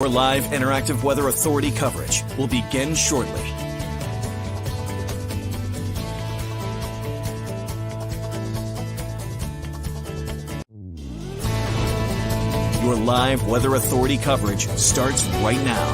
Your live interactive Weather Authority coverage will begin shortly. Your live Weather Authority coverage starts right now.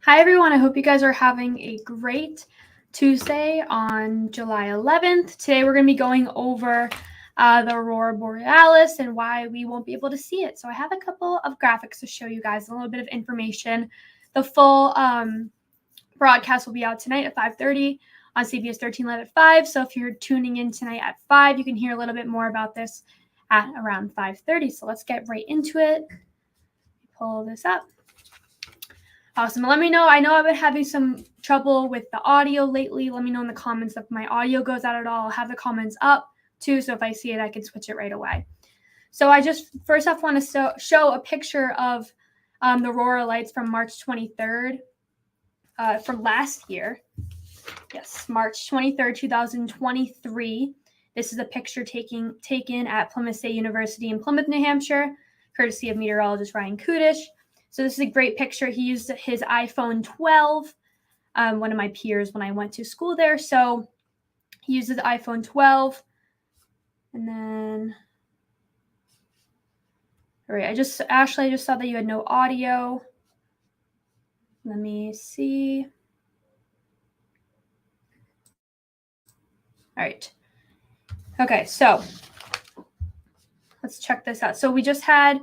Hi, everyone. I hope you guys are having a great Tuesday on July 11th. Today, we're going to be going over the Aurora Borealis and why we won't be able to see it. So I have a couple of graphics to show you guys, a little bit of information. The full broadcast will be out tonight at 5:30 on CBS 13 Live at 5. So if you're tuning in tonight at 5, you can hear a little bit more about this at around 5:30. So let's get right into it. Pull this up. Awesome. Let me know. I know I've been having some trouble with the audio lately. Let me know in the comments if my audio goes out at all. I'll have the comments up too, so if I see it, I can switch it right away. So I just first off want to show a picture of the Aurora lights from March 23rd from last year. Yes, March 23rd, 2023. This is a picture taken at Plymouth State University in Plymouth, New Hampshire, courtesy of meteorologist Ryan Kudish. So this is a great picture. He used his iPhone 12, one of my peers when I went to school there. So he used his iPhone 12. And then, all right, Ashley, I just saw that you had no audio. Let me see. All right. Okay, so let's check this out. So we just had,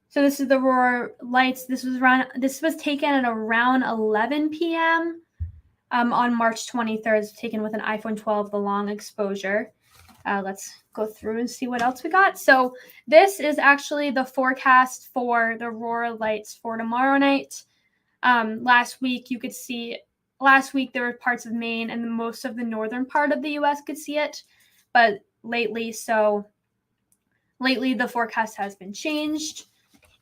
so this is the Aurora lights. This was taken at around 11 p.m. On March 23rd. It's taken with an iPhone 12, the long exposure. Let's go through and see what else we got. So this is actually the forecast for the Aurora lights for tomorrow night. Last week there were parts of Maine and most of the northern part of the U.S. could see it, but lately the forecast has been changed,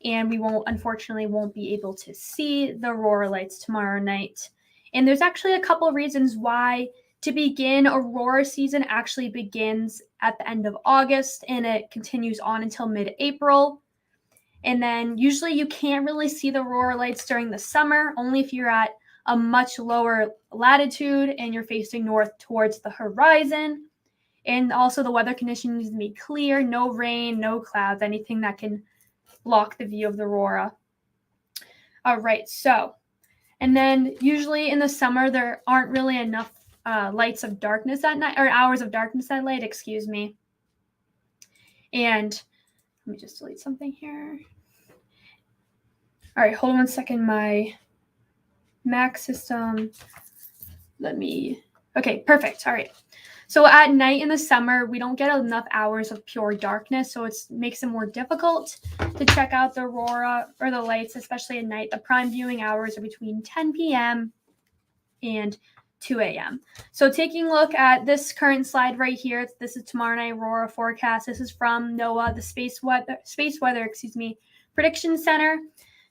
and we unfortunately won't be able to see the Aurora lights tomorrow night. And there's actually a couple of reasons why. To begin, Aurora season actually begins at the end of August, and it continues on until mid-April. And then usually you can't really see the Aurora lights during the summer, only if you're at a much lower latitude and you're facing north towards the horizon. And also the weather conditions need to be clear, no rain, no clouds, anything that can block the view of the Aurora. All right, so, and then usually in the summer, there aren't really enough lights of darkness at night, or hours of darkness at night, excuse me. And let me just delete something here. All right, hold on 1 second. My Mac system. Okay, perfect. All right. So at night in the summer, we don't get enough hours of pure darkness, so it makes it more difficult to check out the Aurora or the lights, especially at night. The prime viewing hours are between 10 p.m. and 2 a.m. So taking a look at this current slide right here, this is tomorrow night Aurora forecast. This is from NOAA, the Space Weather Prediction Center.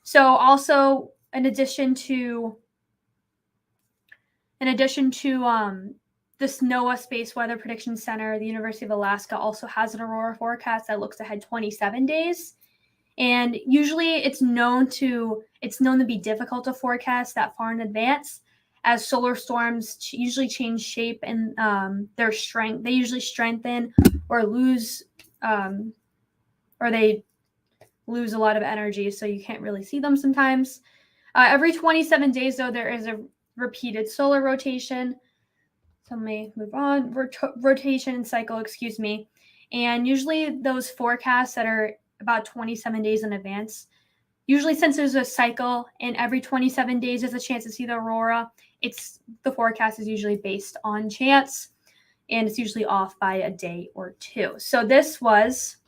So also in addition to this NOAA Space Weather Prediction Center, the University of Alaska also has an Aurora forecast that looks ahead 27 days. And usually it's known to be difficult to forecast that far in advance, as solar storms usually change shape and their strength. They usually strengthen or lose, or they lose a lot of energy, so you can't really see them sometimes. Every 27 days, though, there is a repeated solar rotation. So let me move on. Rotation and cycle, excuse me. And usually those forecasts that are about 27 days in advance, usually since there's a cycle and every 27 days there's a chance to see the Aurora, the forecast is usually based on chance, and it's usually off by a day or two. So this was,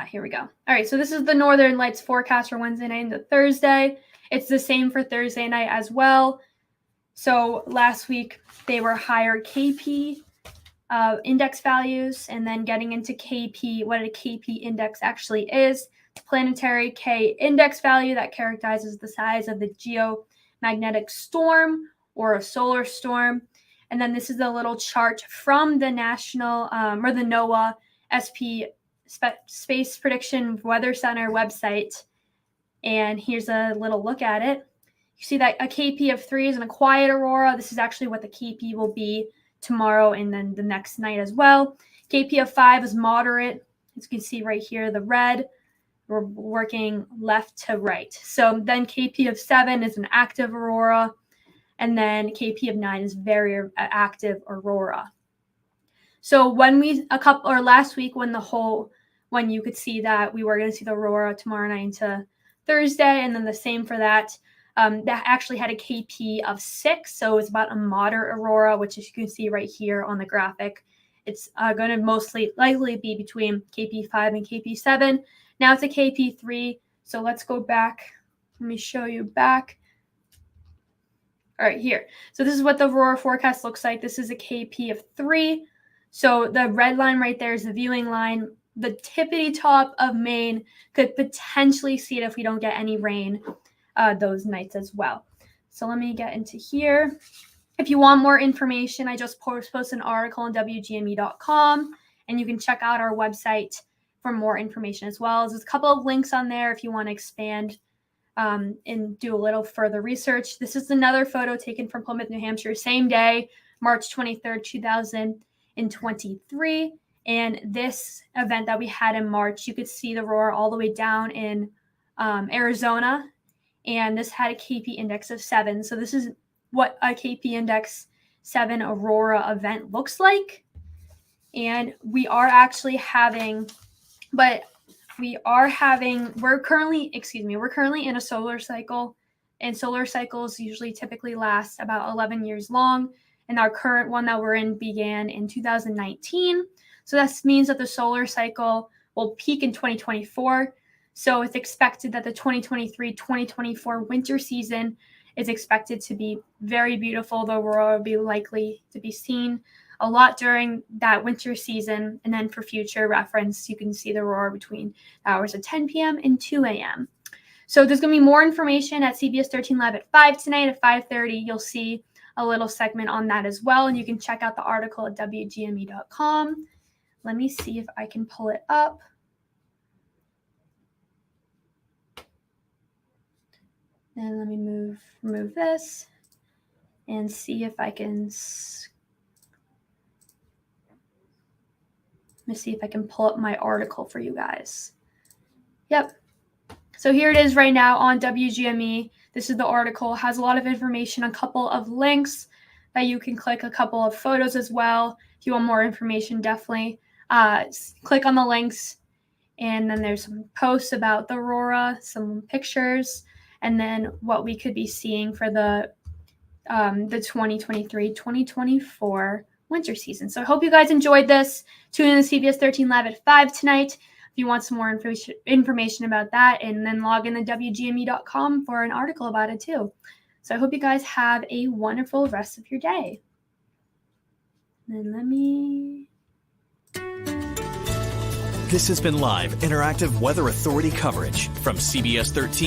here we go. All right, so this is the Northern Lights forecast for Wednesday night into Thursday. It's the same for Thursday night as well. So last week they were higher KP index values, and then getting into KP, what a KP index actually is. Planetary K index value that characterizes the size of the geomagnetic storm or a solar storm. And then this is a little chart from the national or the NOAA Space Prediction Weather Center website. And here's a little look at it. You see that a KP of 3 is a quiet aurora. This is actually what the KP will be tomorrow and then the next night as well. KP of 5 is moderate. As you can see right here, the red, we're working left to right. So then KP of 7 is an active aurora. And then KP of 9 is very active aurora. So when last week when you could see that we were going to see the aurora tomorrow night into Thursday, and then the same for that, that actually had a KP of 6. So it's about a moderate aurora, which as you can see right here on the graphic, it's going to mostly likely be between KP 5 and KP 7. Now it's a KP 3. So let's go back. Let me show you back. All right, here. So this is what the aurora forecast looks like. This is a KP of 3. So the red line right there is the viewing line. The tippity top of Maine could potentially see it if we don't get any rain those nights as well. So let me get into here. If you want more information, I just posted an article on WGME.com, and you can check out our website for more information as well. There's a couple of links on there if you want to expand and do a little further research. This is another photo taken from Plymouth, New Hampshire, same day, March 23rd, 2023. And this event that we had in March, you could see the aurora all the way down in Arizona. And this had a KP index of 7. So this is what a KP index 7 aurora event looks like. And we're currently in a solar cycle, and solar cycles usually typically last about 11 years long. And our current one that we're in began in 2019. So that means that the solar cycle will peak in 2024. So it's expected that the 2023-2024 winter season is expected to be very beautiful. The aurora will be likely to be seen a lot during that winter season. And then for future reference, you can see the aurora between the hours of 10 p.m. and 2 a.m. So there's going to be more information at CBS 13 Live at 5 tonight. At 5:30, you'll see a little segment on that as well. And you can check out the article at WGME.com. Let me see if I can pull it up. And let me remove this and see if I can let me see if I can pull up my article for you guys. Yep. So here it is right now on WGME. This is the article. It has a lot of information, a couple of links that you can click, a couple of photos as well. If you want more information, definitely click on the links. And then there's some posts about the aurora, some pictures, and then what we could be seeing for the 2023-2024 winter season. So I hope you guys enjoyed this. Tune in to CBS 13 Live at 5 tonight if you want some more information about that, and then log in to WGME.com for an article about it too. So I hope you guys have a wonderful rest of your day. And then This has been live interactive Weather Authority coverage from CBS 13.